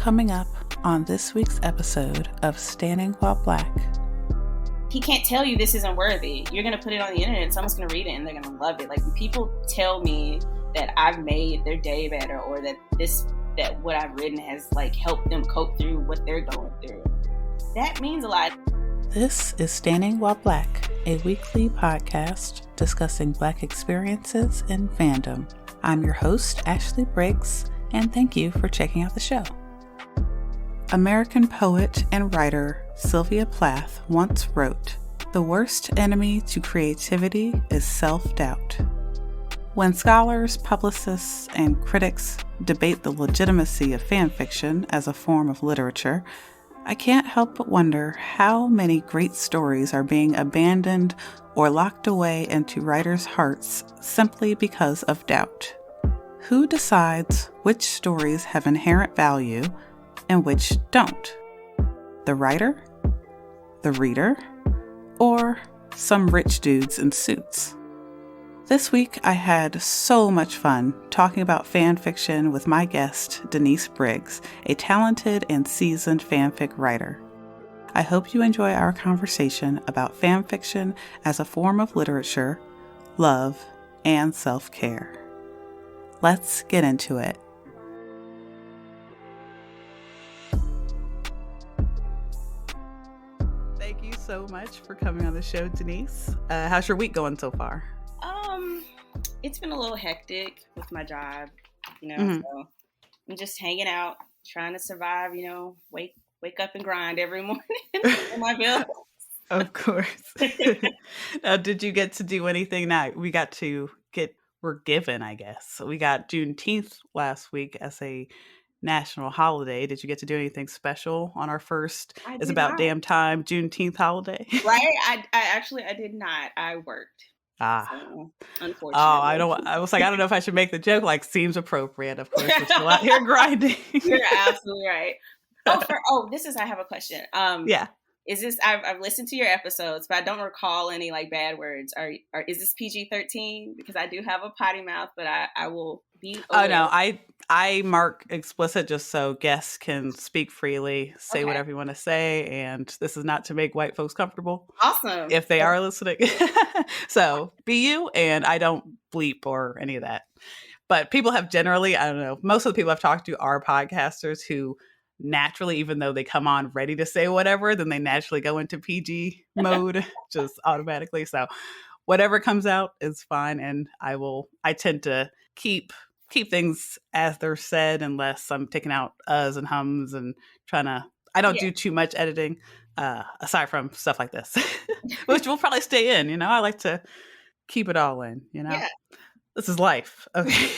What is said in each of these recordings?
Coming up on this week's episode of Standing While Black. He can't tell you this isn't worthy. You're going to put it on the internet and someone's going to read it and they're going to love it. Like, when people tell me that I've made their day better, or that what I've written has like helped them cope through what they're going through, that means a lot. This is Standing While Black, a weekly podcast discussing Black experiences in fandom. I'm your host, Ashley Briggs, and thank you for checking out the show. American poet and writer Sylvia Plath once wrote, "The worst enemy to creativity is self-doubt." When scholars, publicists, and critics debate the legitimacy of fanfiction as a form of literature, I can't help but wonder how many great stories are being abandoned or locked away into writers' hearts simply because of doubt. Who decides which stories have inherent value and which don't? The writer? The reader? Or some rich dudes in suits? This week, I had so much fun talking about fan fiction with my guest, Denise Briggs, a talented and seasoned fanfic writer. I hope you enjoy our conversation about fan fiction as a form of literature, love, and self-care. Let's get into it. Thank you so much for coming on the show, Denise. How's your week going so far? It's been a little hectic with my job, so I'm just hanging out, trying to survive, wake up and grind every morning for my bills. Of course. Now, did you get to do anything that we're given, I guess? We got Juneteenth last week as a national holiday. Did you get to do anything special on our first It's About not. Damn Time Juneteenth holiday? Right? I did not. I worked. So, unfortunately. I was like, I don't know if I should make the joke. Like, seems appropriate. Of course, we're still out here grinding. You're absolutely right. I have a question. Yeah. Is this? I've listened to your episodes, but I don't recall any like bad words. Is this PG-13? Because I do have a potty mouth, but I will be. Oh no, I mark explicit just so guests can speak freely, say whatever you want to say, and this is not to make white folks comfortable. Awesome. If they are listening. So be you, and I don't bleep or any of that. But people have generally, I don't know, most of the people I've talked to are podcasters who naturally, even though they come on ready to say whatever, then they naturally go into PG mode just automatically. So whatever comes out is fine, and I tend to keep things as they're said unless I'm taking out uhs and hums and I don't do too much editing aside from stuff like this, which will probably stay in, I like to keep it all in, Yeah. This is life. Okay.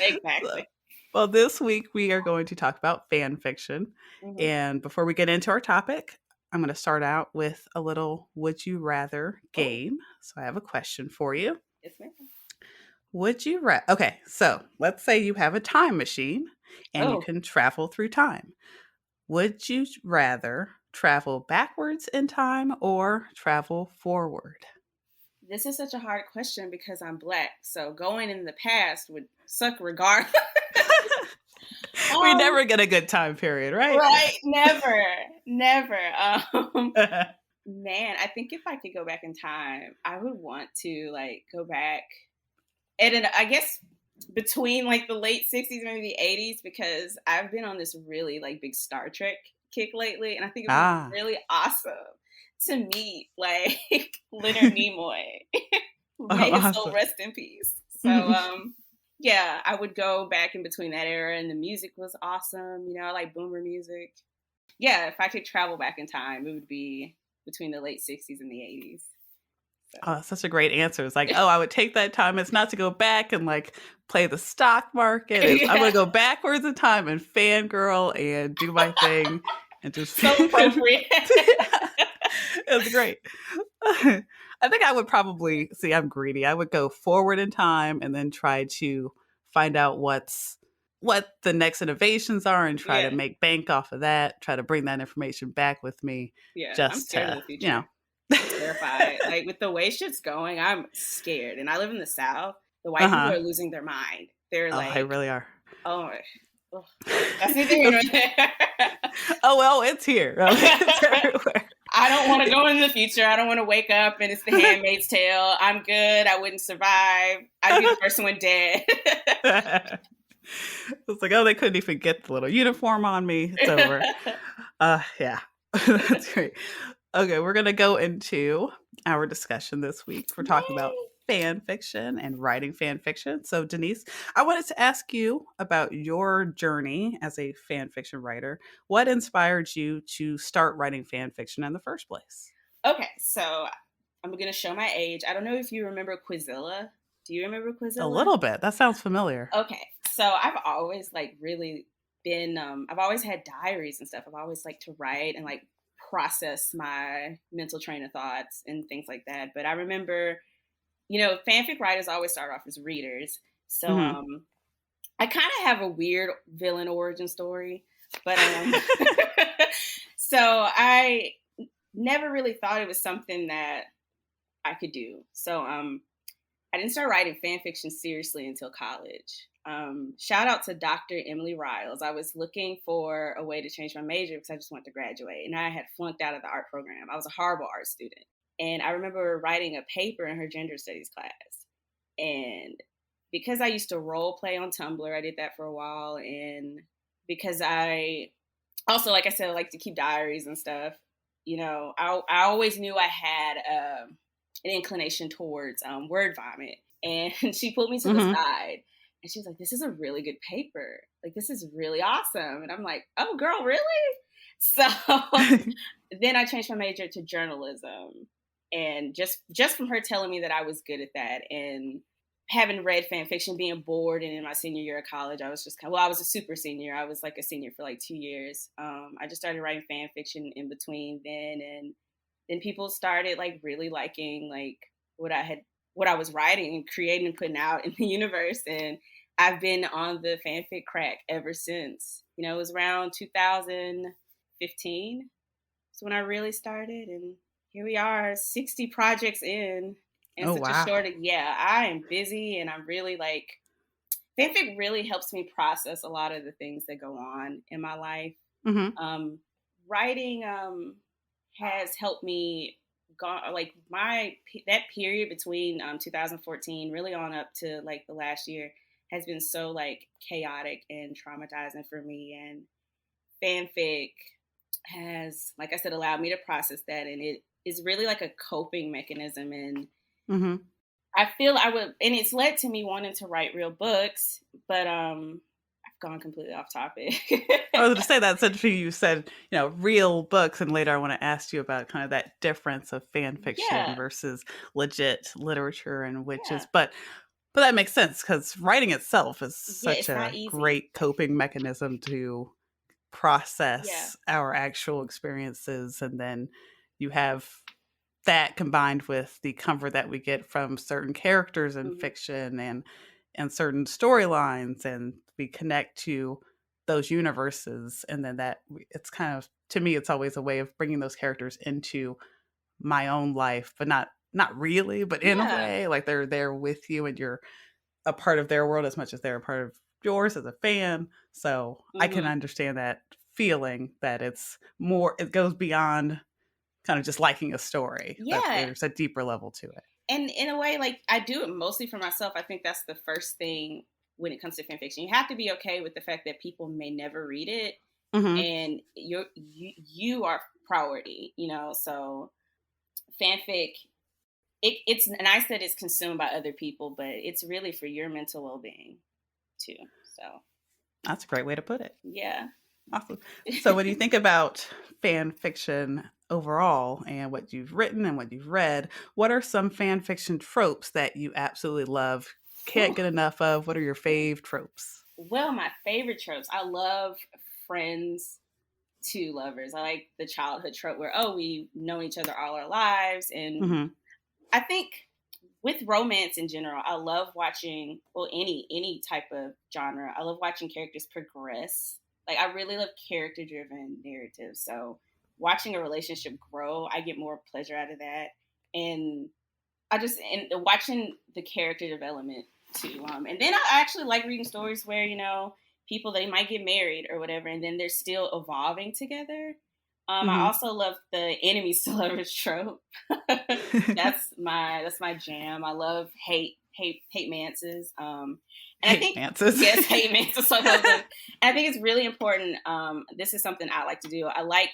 Exactly. Well, this week we are going to talk about fan fiction. Mm-hmm. And before we get into our topic, I'm going to start out with a little Would You Rather game. So I have a question for you. Yes, ma'am. Would you rather? Okay, so let's say you have a time machine and you can travel through time. Would you rather travel backwards in time or travel forward? This is such a hard question because I'm Black. So going in the past would suck regardless. We never get a good time period, right? Right. Never. Man, I think if I could go back in time, I would want to go back. And I guess between the late 60s, maybe the 80s, because I've been on this really big Star Trek kick lately. And I think it was really awesome to meet Leonard Nimoy. May his soul rest in peace. So, I would go back in between that era, and the music was awesome. I like boomer music. Yeah, if I could travel back in time, it would be between the late 60s and the 80s. Oh, that's such a great answer. It's I would take that time. It's not to go back and play the stock market. I'm going to go backwards in time and fangirl and do my thing and just so appropriate. It's great. I think I would probably I'm greedy. I would go forward in time and then try to find out what the next innovations are and try to make bank off of that. Try to bring that information back with me. Yeah, just I'm scared of the future. I'm terrified. With the way shit's going, I'm scared. And I live in the South. The white people are losing their mind. They're they really are. Oh, Ugh, that's neither here nor there. Oh, well, it's here. It's everywhere. I don't want to go in the future. I don't want to wake up and it's The Handmaid's Tale. I'm good. I wouldn't survive. I'd be the first one dead. It's like, oh, they couldn't even get the little uniform on me. It's over. Yeah, that's great. Okay, we're going to go into our discussion this week. We're talking about fan fiction and writing fan fiction. So, Denise, I wanted to ask you about your journey as a fan fiction writer. What inspired you to start writing fan fiction in the first place? Okay, so I'm going to show my age. I don't know if you remember Quizilla. Do you remember Quizilla? A little bit. That sounds familiar. Okay, so I've always like really been, I've always had diaries and stuff. I've always liked to write and like process my mental train of thoughts and things like that. But I remember, fanfic writers always start off as readers. So I kind of have a weird villain origin story, but so I never really thought it was something that I could do. So I didn't start writing fan fiction seriously until college. Shout out to Dr. Emily Riles. I was looking for a way to change my major because I just wanted to graduate. And I had flunked out of the art program. I was a horrible art student. And I remember writing a paper in her gender studies class. And because I used to role play on Tumblr, I did that for a while. And because I also, like I said, I like to keep diaries and stuff. I always knew I had an inclination towards word vomit. And she pulled me to the side. And she was like, this is a really good paper. Like, this is really awesome. And I'm like, oh, girl, really? So then I changed my major to journalism. And just from her telling me that I was good at that and having read fan fiction, being bored, and in my senior year of college, I was just I was a super senior. I was like a senior for like 2 years. I just started writing fan fiction in between then. And then people started like really liking like what I was writing and creating and putting out in the universe. And I've been on the fanfic crack ever since. It was around 2015. So when I really started, and here we are, 60 projects in. And a short, I am busy, and I'm really like, fanfic really helps me process a lot of the things that go on in my life. Writing has helped me that period between 2014 really on up to like the last year has been so like chaotic and traumatizing for me, and fanfic has, like I said, allowed me to process that, and it is really like a coping mechanism. And I feel and it's led to me wanting to write real books, but I've gone completely off topic. I was going to say that since you said, real books, and later I want to ask you about kind of that difference of fan fiction versus legit literature and witches. But that makes sense because writing itself is such a great coping mechanism to process our actual experiences. And then you have that combined with the comfort that we get from certain characters in fiction and certain storylines, and we connect to those universes. And then it's kind of, to me, it's always a way of bringing those characters into my own life, but not really, but in a way, like they're there with you and you're a part of their world as much as they're a part of yours as a fan. So I can understand that feeling that it's more, it goes beyond kind of just liking a story. That there's a deeper level to it. And in a way, like, I do it mostly for myself. I think that's the first thing when it comes to fan fiction. You have to be okay with the fact that people may never read it, and you are priority, so fanfic, it's nice that it's consumed by other people, but it's really for your mental well-being too. So that's a great way to put it. Yeah. Awesome. So when you think about fan fiction overall and what you've written and what you've read, what are some fan fiction tropes that you absolutely love, can't get enough of? What are your fave tropes? Well, my favorite tropes, I love friends to lovers. I like the childhood trope where, we've known each other all our lives. And I think with romance in general, I love watching, any type of genre. I love watching characters progress. Like, I really love character-driven narratives. So watching a relationship grow, I get more pleasure out of that. And watching the character development too. And then I actually like reading stories where, people, they might get married or whatever, and then they're still evolving together. I Mm-hmm. also love the enemies to lovers trope. That's my jam. I love hate manses. And I Hate think, manses. yes, hate manses. So I love them. And I think it's really important. This is something I like to do. I like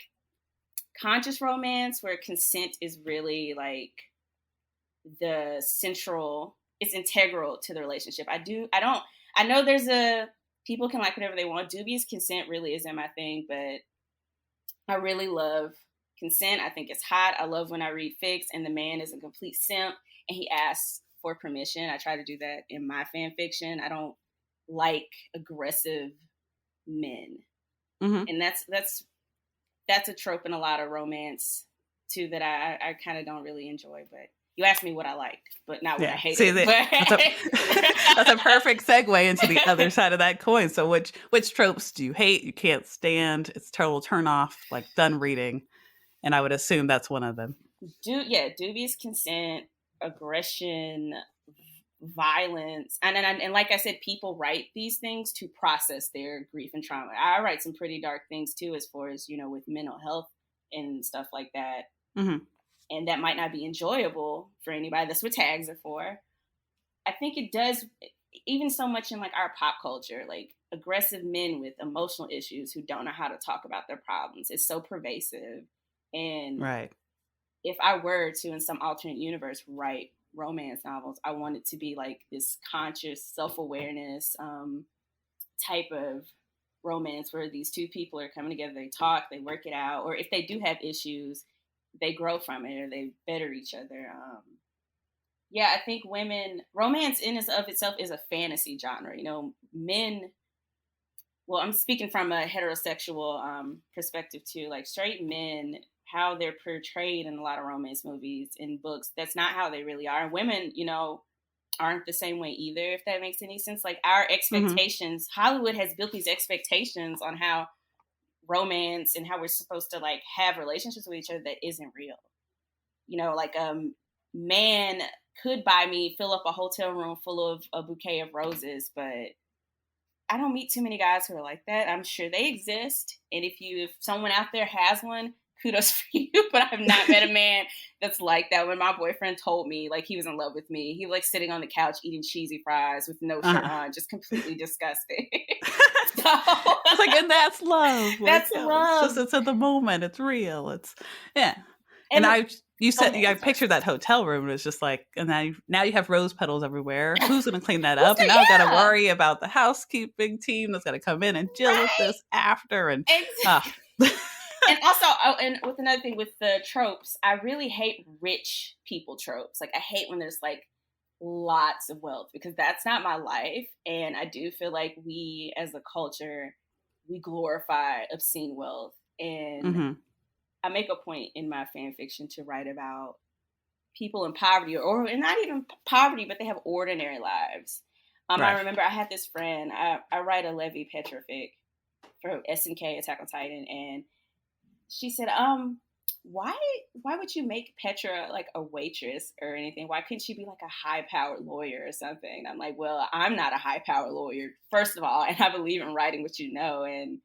conscious romance where consent is really like the central. It's integral to the relationship. I know people can like whatever they want. Dubious consent really isn't my thing, but I really love consent. I think it's hot. I love when I read fics and the man is a complete simp and he asks for permission. I try to do that in my fan fiction. I don't like aggressive men. Mm-hmm. And that's a trope in a lot of romance too that I kind of don't really enjoy. But you asked me what I liked, but not what I hated. See, that's a perfect segue into the other side of that coin. So which tropes do you hate? You can't stand? It's total turn off, like done reading. And I would assume that's one of them. Dubious consent, aggression, violence, and like I said, people write these things to process their grief and trauma. I write some pretty dark things too, as far as with mental health and stuff like that. Mm-hmm. And that might not be enjoyable for anybody. That's what tags are for. I think it does, even so much in like our pop culture, like aggressive men with emotional issues who don't know how to talk about their problems. It's so pervasive. And right. If I were to, in some alternate universe, write romance novels, I want it to be like this conscious self-awareness type of romance where these two people are coming together, they talk, they work it out, or if they do have issues, they grow from it or they better each other. I think romance in and of itself is a fantasy genre. Men, well, I'm speaking from a heterosexual perspective too, like straight men, how they're portrayed in a lot of romance movies and books, that's not how they really are. And women, aren't the same way either, if that makes any sense. Like our expectations, Hollywood has built these expectations on how romance and how we're supposed to like have relationships with each other that isn't real. Like man could fill up a hotel room full of a bouquet of roses, but I don't meet too many guys who are like that. I'm sure they exist, and if someone out there has one, kudos for you. But I've not met a man that's like that. When my boyfriend told me like he was in love with me, he was like sitting on the couch eating cheesy fries with no shirt on, just completely disgusting. It's like, and that's love. That's love. It's in the moment. It's real. And I pictured that hotel room. And it's just like, and now you have rose petals everywhere. Who's going to clean that up? And now I've got to worry about the housekeeping team that's going to come in and deal with this after. And and also, and with another thing with the tropes, I really hate rich people tropes. Like I hate when there's like lots of wealth, because that's not my life. And I do feel like we as a culture, we glorify obscene wealth. And I make a point in my fan fiction to write about people in poverty or not even poverty, but they have ordinary lives. Right. I remember I had this friend, I write a Levi Petra fic for SNK, Attack on Titan, and she said, why would you make Petra like a waitress or anything? Why couldn't she be like a high-powered lawyer or something? And I'm like, well, I'm not a high-powered lawyer, first of all, and I believe in writing what you know. And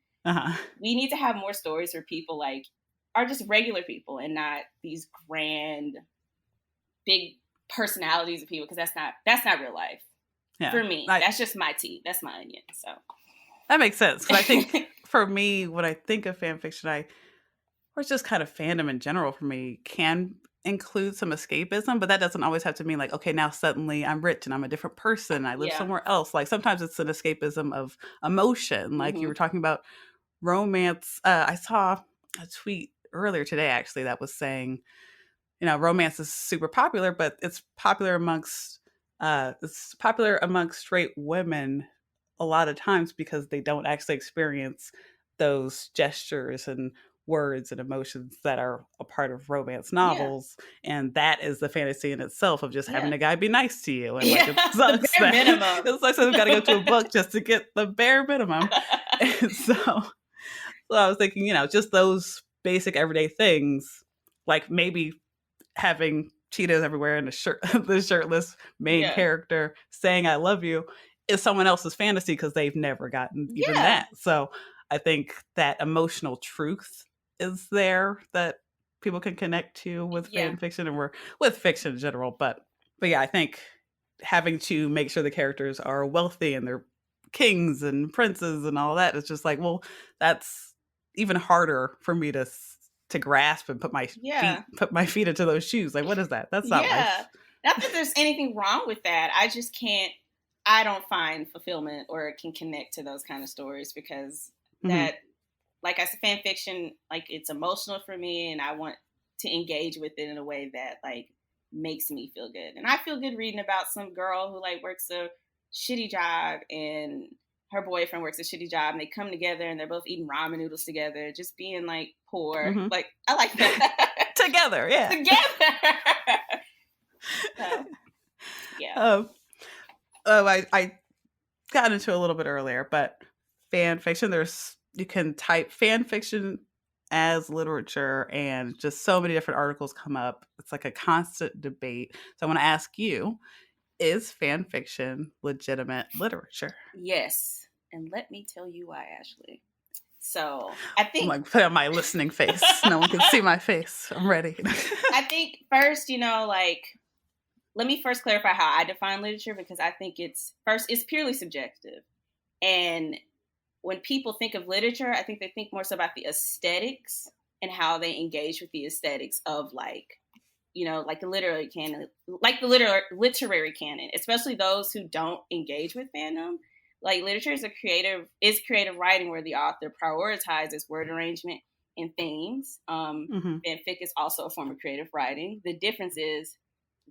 we need to have more stories where people like are just regular people and not these grand, big personalities of people, because that's not real life. Yeah. For me, that's just my tea. That's my onion. So that makes sense. Because I think for me, when I think of fan fiction, or it's just kind of fandom in general for me, can include some escapism, but that doesn't always have to mean like, okay, now suddenly I'm rich and I'm a different person. I live somewhere else. Like sometimes it's an escapism of emotion. Like you were talking about romance. I saw a tweet earlier today, actually, that was saying, romance is super popular, but it's popular amongst straight women a lot of times because they don't actually experience those gestures and words and emotions that are a part of romance novels. And that is the fantasy in itself of just having a guy be nice to you. And like, it sucks. The bare minimum. It sucks that we've got to go to a book just to get the bare minimum. And so I was thinking, just those basic everyday things, like maybe having Cheetos everywhere and the shirtless main character saying I love you is someone else's fantasy because they've never gotten even that. So I think that emotional truth is there that people can connect to with fan fiction, and we're with fiction in general. But yeah, I think having to make sure the characters are wealthy and they're kings and princes and all that, it's just like, well, that's even harder for me to grasp and put my feet into those shoes. Like, what is that? That's not life. Not that there's anything wrong with that. I just can't. I don't find fulfillment or can connect to those kind of stories because that, like I said, fan fiction, like it's emotional for me, and I want to engage with it in a way that like makes me feel good. And I feel good reading about some girl who like works a shitty job and her boyfriend works a shitty job, and they come together and they're both eating ramen noodles together, just being like poor. Like, I like that. Together, yeah. Together. So, yeah. I got into it a little bit earlier, but fan fiction, you can type fan fiction as literature and just so many different articles come up. It's like a constant debate. So I want to ask you, is fan fiction legitimate literature? Yes. And let me tell you why, Ashley. So I think... I'm like, put on my listening face. No one can see my face. I'm ready. I think first, like, let me first clarify how I define literature, because I think it's purely subjective. And when people think of literature, I think they think more so about the aesthetics and how they engage with the aesthetics of like the literary canon, literary canon, especially those who don't engage with fandom. Like, literature is creative writing where the author prioritizes word arrangement and themes. Fanfic is also a form of creative writing. The difference is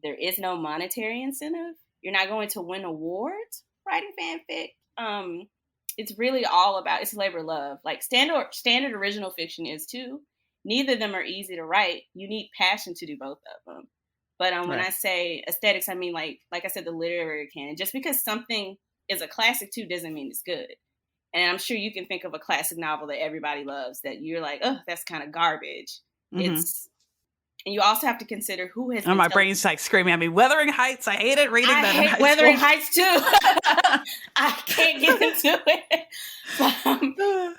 there is no monetary incentive. You're not going to win awards writing fanfic. It's really all about, it's labor of love. Like standard original fiction is too. Neither of them are easy to write. You need passion to do both of them. But when I say aesthetics, I mean like I said, the literary canon. Just because something is a classic too doesn't mean it's good. And I'm sure you can think of a classic novel that everybody loves that you're like, oh, that's kind of garbage. And you also have to consider who has. My brain's like screaming at me. Wuthering Heights. I hated reading that. I hate Wuthering Heights too. I can't get into it.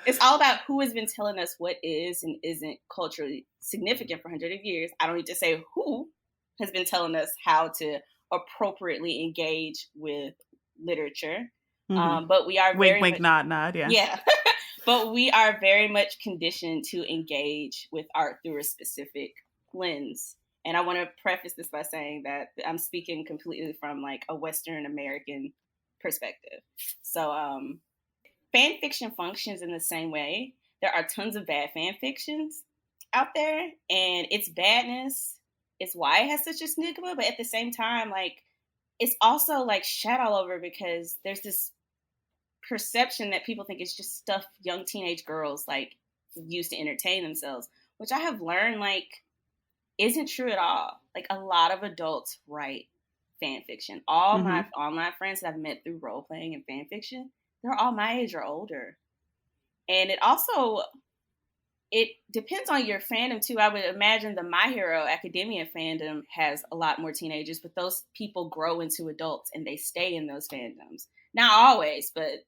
It's all about who has been telling us what is and isn't culturally significant for hundreds of years. I don't need to say who has been telling us how to appropriately engage with literature. But we are wink, wink, nod, nod. Yeah. Yeah. But we are very much conditioned to engage with art through a specific lens. And I want to preface this by saying that I'm speaking completely from like a Western American perspective. So fan fiction functions in the same way. There are tons of bad fan fictions out there, and its badness is why it has such a stigma. But at the same time, like, it's also like shat all over because there's this perception that people think it's just stuff young teenage girls like use to entertain themselves, which I have learned like isn't true at all. Like, a lot of adults write fan fiction. All my online friends that I've met through role playing and fan fiction, they're all my age or older. And it depends on your fandom too. I would imagine the My Hero Academia fandom has a lot more teenagers, but those people grow into adults and they stay in those fandoms. Not always, but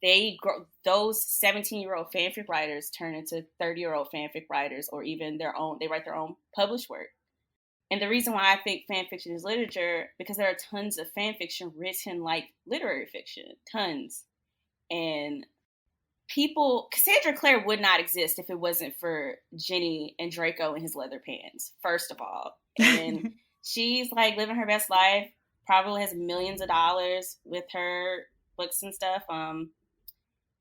they grow. Those 17-year-old fanfic writers turn into 30-year-old fanfic writers, or even they write their own published work. And the reason why I think fan fiction is literature, because there are tons of fan fiction written like literary fiction, tons. And Cassandra Clare would not exist if it wasn't for Jenny and Draco in his leather pants, first of all. And she's like living her best life, probably has millions of dollars with her books and stuff.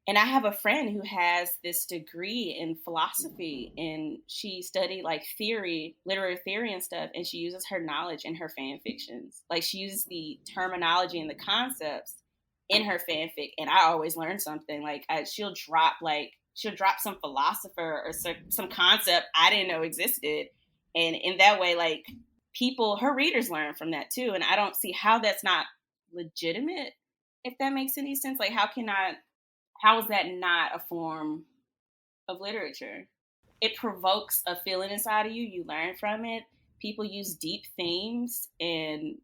And I have a friend who has this degree in philosophy, and she studied like literary theory and stuff. And she uses her knowledge in her fan fictions. Like, she uses the terminology and the concepts in her fanfic. And I always learn something. Like, she'll drop some philosopher or some concept I didn't know existed. And in that way, like, her readers learn from that too. And I don't see how that's not legitimate, if that makes any sense. Like, how is that not a form of literature? It provokes a feeling inside of you. You learn from it. People use deep themes and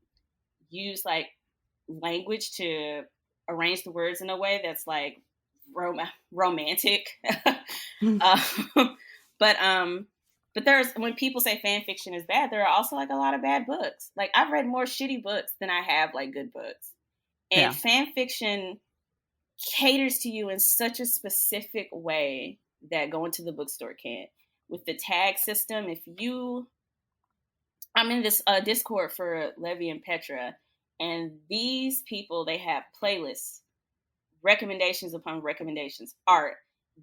use like language to arrange the words in a way that's like romantic. um, but there's, when people say fan fiction is bad, there are also like a lot of bad books. Like I've read more shitty books than I have like good books. And fan fiction caters to you in such a specific way that going to the bookstore can't. With the tag system, I'm in this Discord for Levi and Petra, and these people, they have playlists, recommendations upon recommendations, art.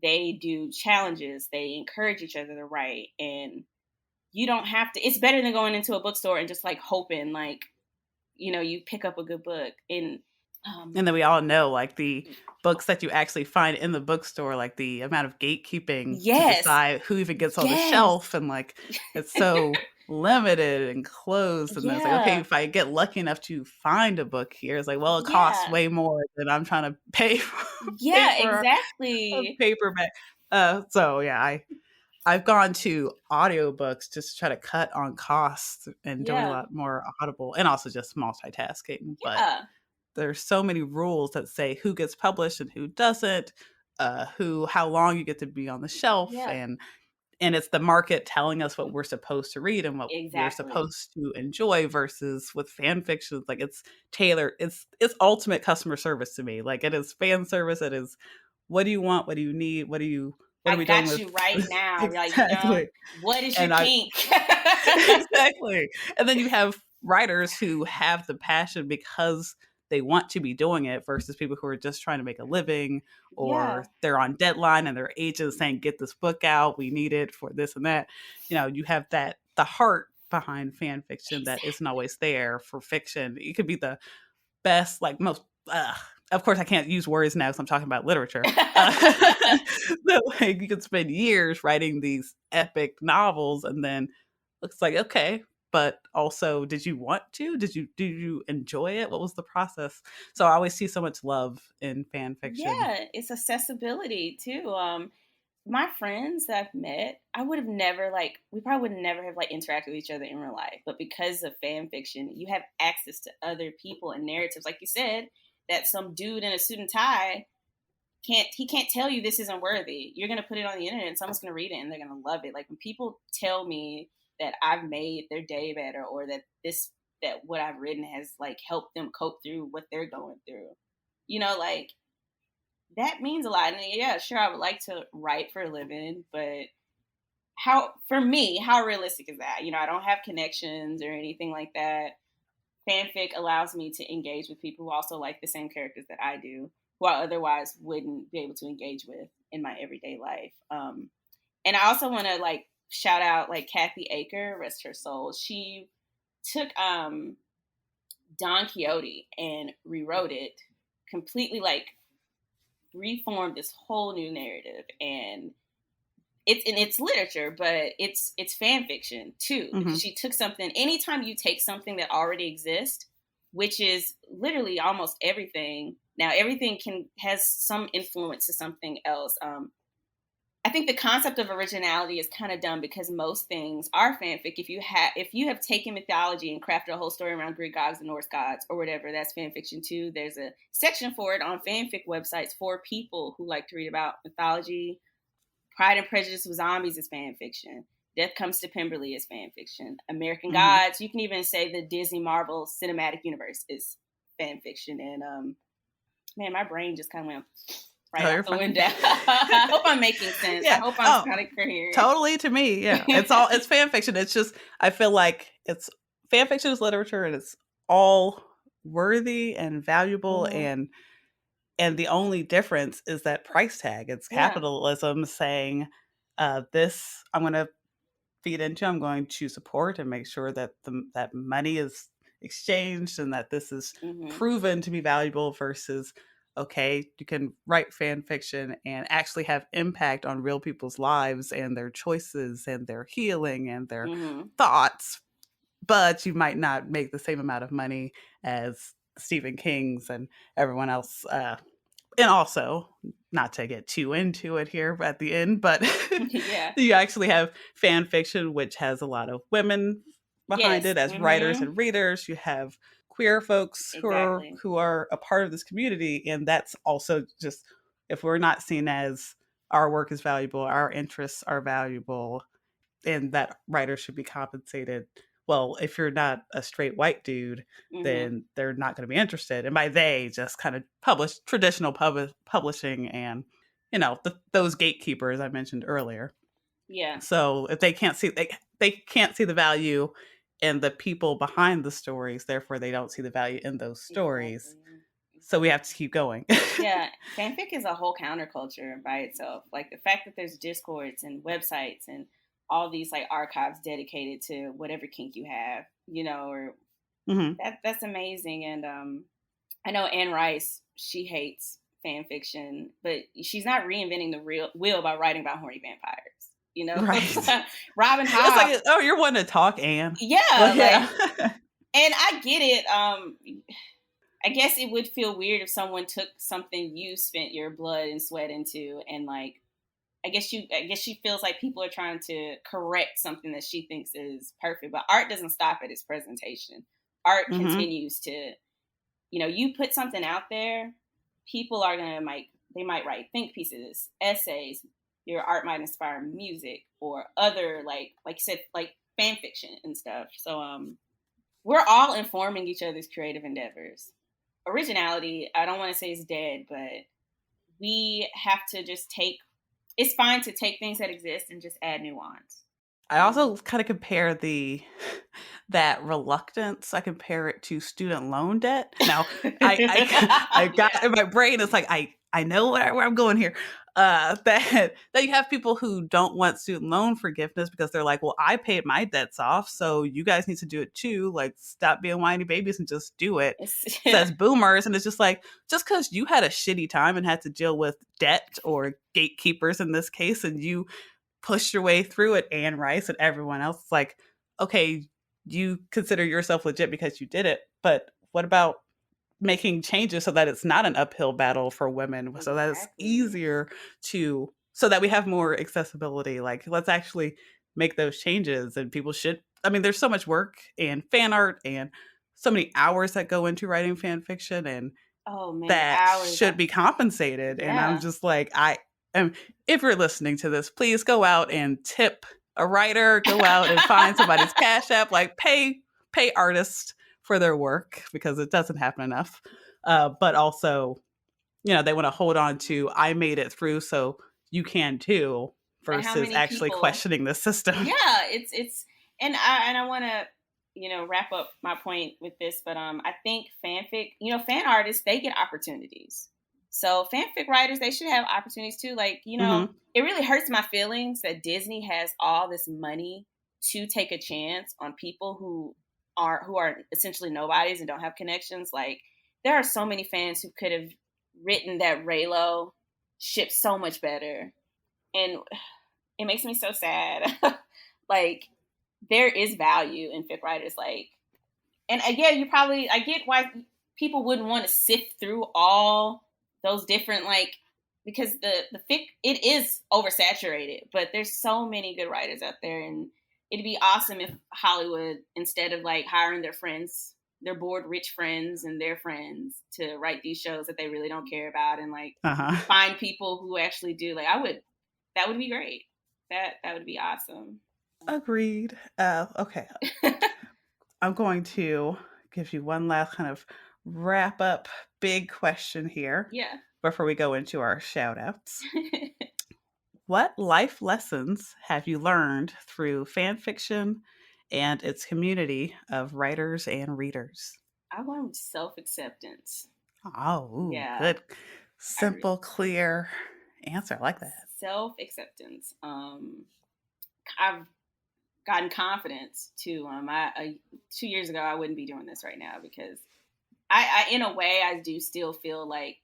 They do challenges. They encourage each other to write, and you don't have to. It's better than going into a bookstore and just like hoping, like, you pick up a good book. And then we all know, like, the books that you actually find in the bookstore, like the amount of gatekeeping to decide who even gets on the shelf, and like it's so limited and closed. And it's like, okay, if I get lucky enough to find a book here, it's like, well, it costs way more than I'm trying to pay for. Exactly. A paperback. I've gone to audiobooks just to try to cut on costs and doing a lot more Audible, and also just multitasking. But there's so many rules that say who gets published and who doesn't, how long you get to be on the shelf, and it's the market telling us what we're supposed to read and what we're supposed to enjoy, versus with fan fiction, like it's tailored. It's ultimate customer service to me. Like, it is fan service. It is, what do you want? What do you need? What are we doing with? I got you right now. Exactly. Like, what is your kink? Exactly. And then you have writers who have the passion because they want to be doing it, versus people who are just trying to make a living, or they're on deadline and their agent is saying, get this book out, we need it for this and that. You have the heart behind fan fiction that isn't always there for fiction. It could be the best, like most, of course I can't use words now because I'm talking about literature. Like, you could spend years writing these epic novels, and then looks like, okay, but also, did you want to? Did you enjoy it? What was the process? So I always see so much love in fan fiction. Yeah, it's accessibility too. My friends that I've met, we probably would never have like interacted with each other in real life. But because of fan fiction, you have access to other people and narratives. Like you said, that some dude in a suit and tie can't tell you this isn't worthy. You're going to put it on the internet and someone's going to read it and they're going to love it. Like, when people tell me that I've made their day better, or that what I've written has like helped them cope through what they're going through, like, that means a lot. And yeah, sure, I would like to write for a living, but how realistic is that? I don't have connections or anything like that. Fanfic allows me to engage with people who also like the same characters that I do, who I otherwise wouldn't be able to engage with in my everyday life. And I also want to like shout out like Kathy Aker, rest her soul. She took Don Quixote and rewrote it completely, like reformed this whole new narrative, and it's literature, but it's fan fiction too. Mm-hmm. She took something. Anytime you take something that already exists, which is literally almost everything. Now, everything has some influence to something else. I think the concept of originality is kind of dumb, because most things are fanfic. If you have taken mythology and crafted a whole story around Greek gods and Norse gods or whatever, that's fanfiction too. There's a section for it on fanfic websites for people who like to read about mythology. Pride and Prejudice with Zombies is fanfiction. Death Comes to Pemberley is fanfiction. American Gods, you can even say the Disney Marvel Cinematic Universe is fanfiction. And man, my brain just kind of went out the window. I hope I'm making sense. Yeah. I hope I'm kind of coherent. Totally, to me, yeah. It's fan fiction. It's just, I feel like it's fan fiction is literature, and it's all worthy and valuable, and the only difference is that price tag. It's capitalism saying, this I'm going to feed into, I'm going to support and make sure that that money is exchanged and that this is proven to be valuable, versus, okay, you can write fan fiction and actually have impact on real people's lives and their choices and their healing and their thoughts, but you might not make the same amount of money as Stephen King's and everyone else. And also, not to get too into it here at the end, but you actually have fan fiction, which has a lot of women behind it as writers and readers. You have queer folks Exactly. who are a part of this community, and that's also just, if we're not seen as our work is valuable, our interests are valuable, and that writers should be compensated. Well, if you're not a straight white dude, then they're not going to be interested. And by they, just kind of traditional publishing and, those gatekeepers I mentioned earlier. Yeah. So if they can't see, they can't see the value in the people behind the stories, therefore they don't see the value in those stories. Exactly. So we have to keep going. Yeah, fanfic is a whole counterculture by itself. Like the fact that there's discords and websites and all these like archives dedicated to whatever kink you have, or that's amazing. And I know Anne Rice, she hates fan fiction, but she's not reinventing the wheel by writing about horny vampires. Right. Robin It's Hobb. like, oh, you're one to talk, Anne. Yeah, well, yeah. And I get it. I guess it would feel weird if someone took something you spent your blood and sweat into, and like, I guess she feels like people are trying to correct something that she thinks is perfect. But art doesn't stop at its presentation. Art continues to, you put something out there, people are gonna they might write think pieces, essays. Your art might inspire music or other like you said, like fan fiction and stuff. So we're all informing each other's creative endeavors. Originality, I don't want to say is dead, but we have to just it's fine to take things that exist and just add nuance. I also kind of compare that reluctance. I compare it to student loan debt. Now, I got in my brain. It's like I know where I'm going here. That you have people who don't want student loan forgiveness because they're like, well, I paid my debts off, so you guys need to do it too. Like, stop being whiny babies and just do it. Says boomers, and it's just like, just because you had a shitty time and had to deal with debt or gatekeepers in this case, and you pushed your way through it, Anne Rice and everyone else. It's like, okay, you consider yourself legit because you did it, but what about making changes so that it's not an uphill battle for women, exactly. So that it's easier so that we have more accessibility. Like, let's actually make those changes, and people should. I mean, there's so much work and fan art and so many hours that go into writing fan fiction, and that should be compensated. Yeah. And I'm just like, if you're listening to this, please go out and tip a writer, go out and find somebody's Cash App, like pay artists for their work, because it doesn't happen enough. But also, they want to hold on to, I made it through, so you can too, versus actually questioning the system. Yeah, it's and I want to wrap up my point with this, but I think fanfic, fan artists, they get opportunities. So fanfic writers, they should have opportunities too. Like, it really hurts my feelings that Disney has all this money to take a chance on people who are essentially nobodies and don't have connections. Like, there are so many fans who could have written that Raylo ship so much better. And it makes me so sad. Like, there is value in fic writers. Like, and again, I get why people wouldn't want to sift through all those different, like, because the fic, it is oversaturated, but there's so many good writers out there, and it'd be awesome if Hollywood, instead of like hiring their friends, their bored rich friends and their friends to write these shows that they really don't care about, and like find people who actually do. Like, that would be great. That would be awesome. Agreed. Okay. I'm going to give you one last kind of wrap up big question here. Yeah. Before we go into our shout outs. What life lessons have you learned through fan fiction and its community of writers and readers? I learned self-acceptance. Oh, yeah. Good. Simple, clear answer. I like that. Self-acceptance. I've gotten confidence too. 2 years ago, I wouldn't be doing this right now, because I in a way, I do still feel like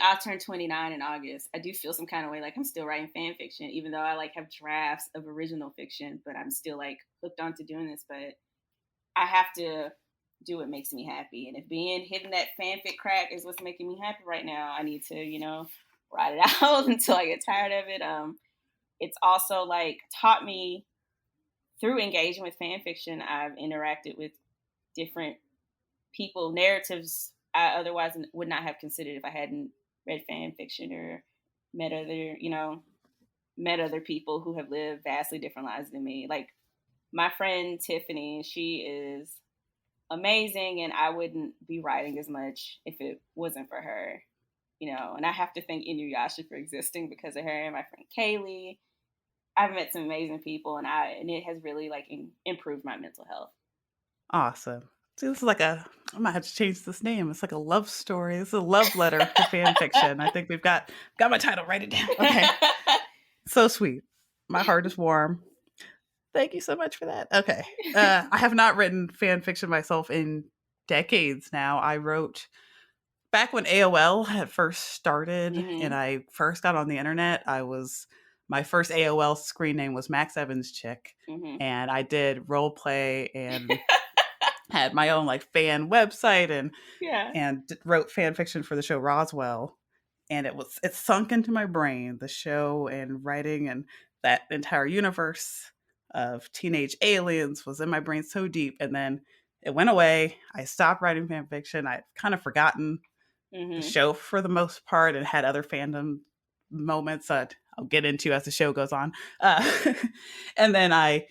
I'll turn 29 in August. I do feel some kind of way like I'm still writing fan fiction, even though I like have drafts of original fiction, but I'm still like hooked onto doing this. But I have to do what makes me happy. And if hitting that fanfic crack is what's making me happy right now, I need to, ride it out until I get tired of it. It's also like taught me, through engaging with fan fiction, I've interacted with different people, narratives I otherwise would not have considered if I hadn't read fan fiction or met other, met other people who have lived vastly different lives than me. Like my friend Tiffany, she is amazing, and I wouldn't be writing as much if it wasn't for her. And I have to thank Inuyasha for existing because of her, and my friend Kaylee. I've met some amazing people, and it has really like improved my mental health. Awesome. See, this is like I might have to change this name. It's like a love story. This is a love letter to fan fiction. I think we've got my title. Write it down. Okay. So sweet. My heart is warm. Thank you so much for that. Okay. I have not written fan fiction myself in decades now. I wrote back when AOL had first started and I first got on the internet. My first AOL screen name was Max Evans Chick. And I did role play and had my own like fan website and wrote fan fiction for the show Roswell. And it sunk into my brain, the show and writing and that entire universe of teenage aliens was in my brain so deep. And then it went away. I stopped writing fan fiction. I'd kind of forgotten the show for the most part and had other fandom moments that I'll get into as the show goes on. And then I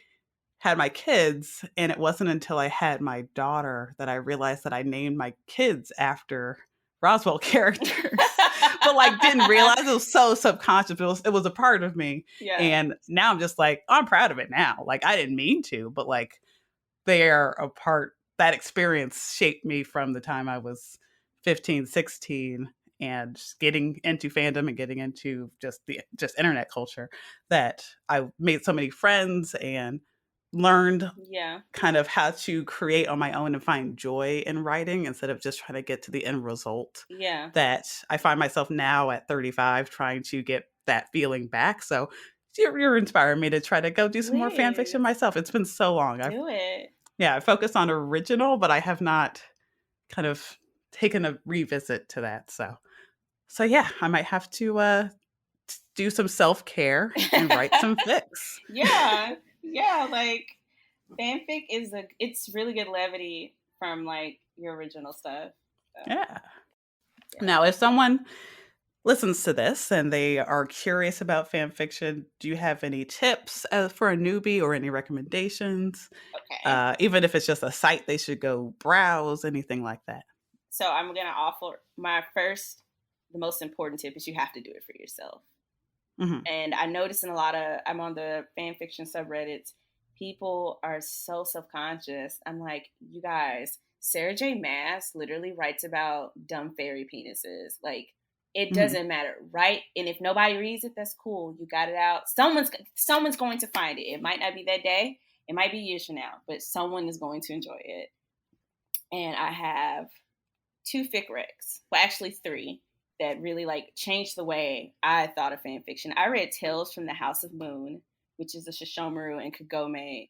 had my kids, and it wasn't until I had my daughter that I realized that I named my kids after Roswell characters. But like didn't realize it was so subconscious. It was a part of me. Yeah. And now I'm just like, I'm proud of it now. Like I didn't mean to, but like they're a part. That experience shaped me from the time I was 15, 16 and just getting into fandom and getting into just internet culture, that I made so many friends and learned kind of how to create on my own and find joy in writing instead of just trying to get to the end result. Yeah. That I find myself now at 35 trying to get that feeling back. So you're inspiring me to try to go do some more fan fiction myself. It's been so long. Do it. Yeah, I focus on original, but I have not kind of taken a revisit to that. So yeah, I might have to do some self-care and write some fics. Yeah, like fanfic it's really good levity from like your original stuff. So. Yeah. Now, if someone listens to this and they are curious about fan fiction, do you have any tips for a newbie or any recommendations? Okay. Even if it's just a site they should go browse, anything like that. So I'm going to offer the most important tip is you have to do it for yourself. And I notice I'm on the fan fiction subreddits, people are so self-conscious. I'm like, you guys, Sarah J. Maas literally writes about dumb fairy penises. Like, it doesn't matter, right? And if nobody reads it, that's cool. You got it out. Someone's going to find it. It might not be that day. It might be years from now, but someone is going to enjoy it. And I have 2 fic recs. Well, actually 3. That really like changed the way I thought of fan fiction. I read Tales from the House of Moon, which is a Shishomaru and Kagome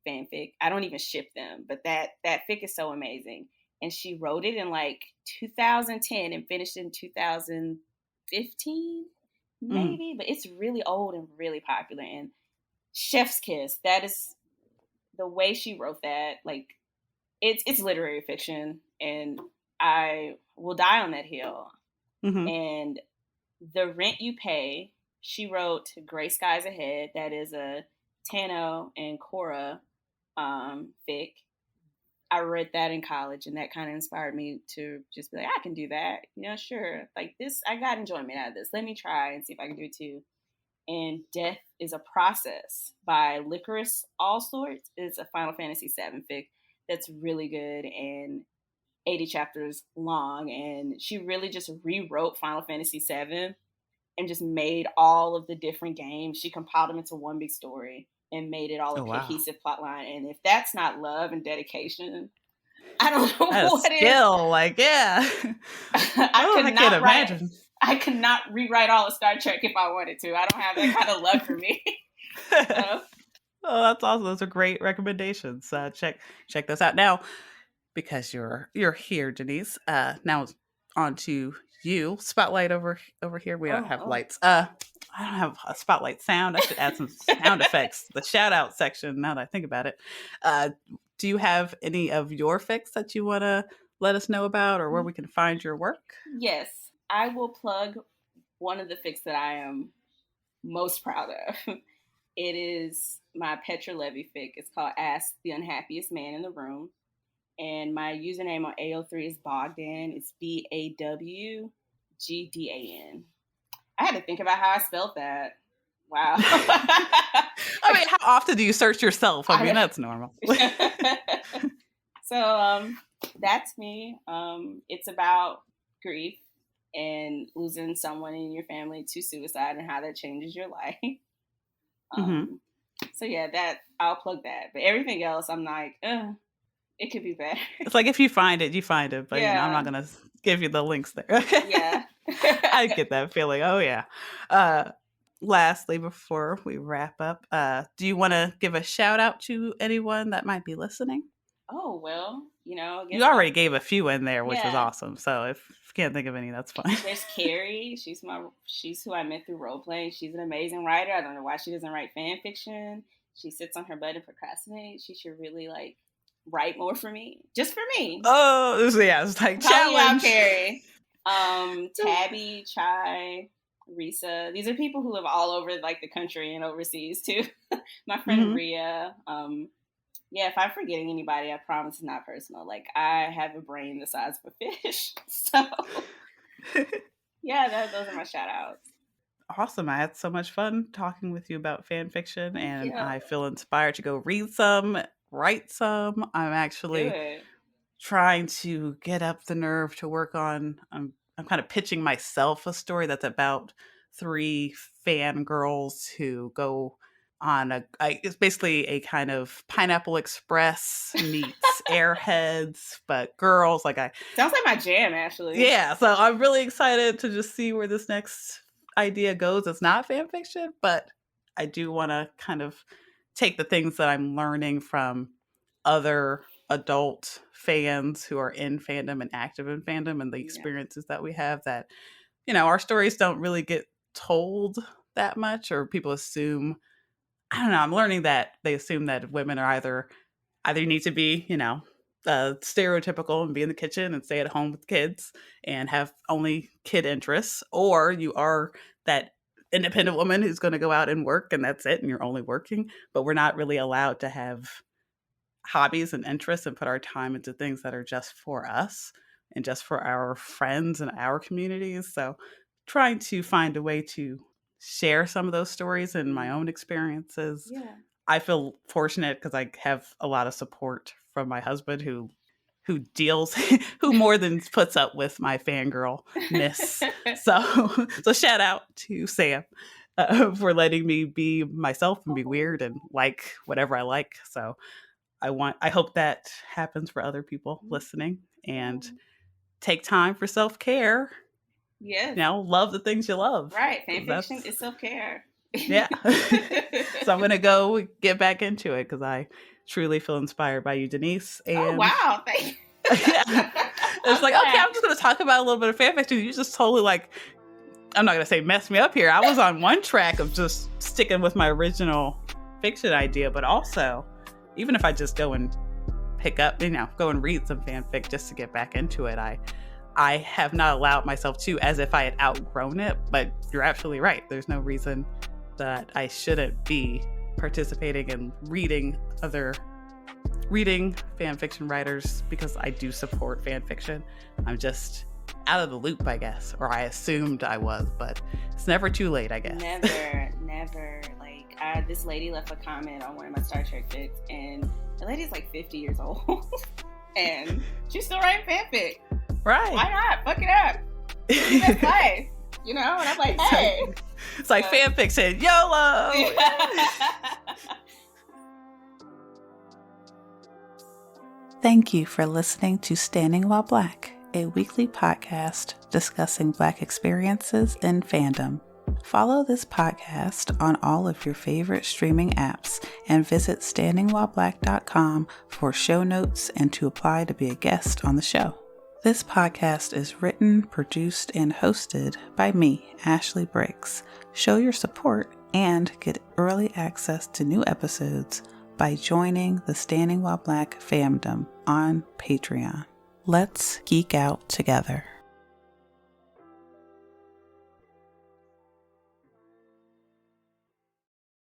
fanfic. I don't even ship them, but that fic is so amazing. And she wrote it in like 2010 and finished in 2015, maybe. But it's really old and really popular. And Chef's Kiss, that is the way she wrote that. Like, it's literary fiction, and I will die on that hill. And The Rent You Pay, she wrote Gray Skies Ahead. That is a Tano and Cora fic. I read that in college, and that kind of inspired me to just be like, I can do that. Sure. Like this, I got enjoyment out of this. Let me try and see if I can do it too. And Death is a Process by Licorice Allsorts. It's a Final Fantasy VII fic that's really good and 80 chapters long, and she really just rewrote Final Fantasy VII and just made all of the different games. She compiled them into one big story and made it all a cohesive plot line. And if that's not love and dedication, I don't know what skill, is. Like, yeah. I can't imagine. I could not rewrite all of Star Trek if I wanted to. I don't have that kind of luck for me. Oh, that's awesome. Those are great recommendations. Check those out. Now, because you're here, Denise. Now on to you. Spotlight over here. We don't have lights. I don't have a spotlight sound. I should add some sound effects. The shout out section. Now that I think about it, do you have any of your fics that you want to let us know about, or where we can find your work? Yes, I will plug one of the fics that I am most proud of. It is my Petra Levi fic. It's called Ask the Unhappiest Man in the Room. And my username on AO3 is Bogdan. It's BAWGDAN. I had to think about how I spelled that. Wow. I mean, how often do you search yourself? I mean, that's normal. So that's me. It's about grief and losing someone in your family to suicide and how that changes your life. So yeah, that I'll plug that. But everything else, I'm like, it could be better. It's like if you find it, you find it. But yeah. You know, I'm not gonna give you the links there. Yeah. I get that feeling. Oh yeah. Lastly, before we wrap up, do you want to give a shout out to anyone that might be listening? Oh, well, you know. You already gave a few in there, which was awesome. So if you can't think of any, that's fine. There's Carrie. She's who I met through role playing. She's an amazing writer. I don't know why she doesn't write fan fiction. She sits on her butt and procrastinates. She should really write more for me. Just for me. Oh, yeah, it's like challenge. Carrie. Tabby, Chai, Risa. These are people who live all over the country and overseas too. My friend Rhea. Yeah, if I'm forgetting anybody, I promise it's not personal. I have a brain the size of a fish. So yeah, those are my shout outs. Awesome. I had so much fun talking with you about fan fiction, and I feel inspired to go read some, write some. I'm actually trying to get up the nerve to work on, I'm kind of pitching myself a story that's about 3 fangirls who go on it's basically a kind of Pineapple Express meets Airheads, but girls. Sounds like my jam, actually. Yeah, so I'm really excited to just see where this next idea goes. It's not fan fiction, but I do want to kind of take the things that I'm learning from other adult fans who are in fandom and active in fandom, and the experiences that we have that, our stories don't really get told that much, or people assume, I don't know, I'm learning that they assume that women are either need to be, stereotypical and be in the kitchen and stay at home with kids and have only kid interests, or you are that independent woman who's going to go out and work and that's it, and you're only working. But we're not really allowed to have hobbies and interests and put our time into things that are just for us and just for our friends and our communities. So trying to find a way to share some of those stories and my own experiences. Yeah. I feel fortunate because I have a lot of support from my husband who more than puts up with my fangirl-ness. So shout out to Sam for letting me be myself and be weird and like whatever I like. So I hope that happens for other people listening, and take time for self-care. Yes. Love the things you love. Right. Fanfiction is self-care. Yeah. So I'm going to go get back into it because I truly feel inspired by you, Denise. And oh, wow. Thank you. Yeah. It's okay, I'm just going to talk about a little bit of fanfiction. You just totally I'm not going to say mess me up here. I was on one track of just sticking with my original fiction idea, but also, even if I just go and pick up, go and read some fanfic just to get back into it, I have not allowed myself to, as if I had outgrown it. But you're absolutely right. There's no reason that I shouldn't be participating in reading fan fiction writers, because I do support fan fiction. I'm just out of the loop, I guess, or I assumed I was, but it's never too late, I guess. Never. This lady left a comment on one of my Star Trek fics, and the lady's 50 years old, and she's still writing fanfic. Right. Why not? Fuck it up. That's life. And I'm like, hey. It's like fan fiction. YOLO. Thank you for listening to Standing While Black, a weekly podcast discussing Black experiences in fandom. Follow this podcast on all of your favorite streaming apps and visit standingwhileblack.com for show notes and to apply to be a guest on the show. This podcast is written, produced, and hosted by me, Ashley Briggs. Show your support and get early access to new episodes by joining the Standing While Black fandom on Patreon. Let's geek out together.